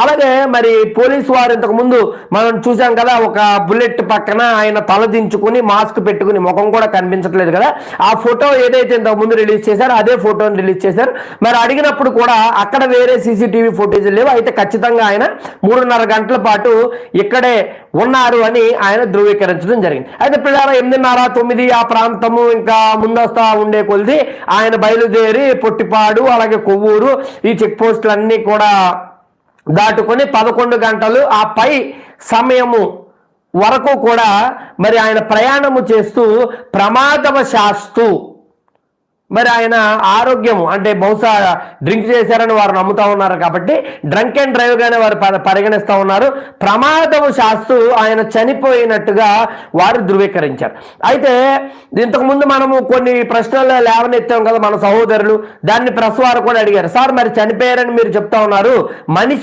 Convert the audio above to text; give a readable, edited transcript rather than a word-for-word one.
అలాగే మరి పోలీసు వారు ఇంతకు ముందు మనం చూసాం కదా, ఒక బుల్లెట్ పక్కన ఆయన తల దించుకుని మాస్క్ పెట్టుకుని ముఖం కూడా కనిపించట్లేదు కదా, ఆ ఫోటో ఏదైతే ఇంతకు ముందు రిలీజ్ చేశారో అదే ఫోటోని రిలీజ్ చేశారు. మరి అడిగినప్పుడు కూడా అక్కడ వేరే సీసీటీవీ ఫుటేజ్ లేవు, అయితే ఖచ్చితంగా ఆయన 3.5 గంటల పాటు ఇక్కడే ఉన్నారు అని ఆయన ధృవీకరించడం జరిగింది. అయితే పిల్లల 8:30, 9 ఆ ప్రాంతము ఇంకా ముందస్తా ఉండే కొలిది ఆయన బయలుదేరి పొట్టిపాడు అలాగే కొవ్వూరు ఈ చెక్ పోస్టులన్నీ కూడా దాటుకొని 11 గంటలు ఆ పై సమయము వరకు కూడా మరి ఆయన ప్రయాణము చేస్తూ ప్రమాదవశాస్తు మరి ఆయన ఆరోగ్యము అంటే బహుశా డ్రింక్ చేశారని వారు నమ్ముతా ఉన్నారు కాబట్టి డ్రంక్ అండ్ డ్రైవ్ గానే వారు పరిగణిస్తూ ఉన్నారు. ప్రమాదవశాస్తు ఆయన చనిపోయినట్టుగా వారు ధృవీకరించారు. అయితే ఇంతకుముందు మనము కొన్ని ప్రశ్నలు లేవనెత్తాం కదా మన సహోదరులు, దాన్ని ప్రెస్ వారు కూడా అడిగారు, సార్ మరి చనిపోయారని మీరు చెప్తా ఉన్నారు, మనిషి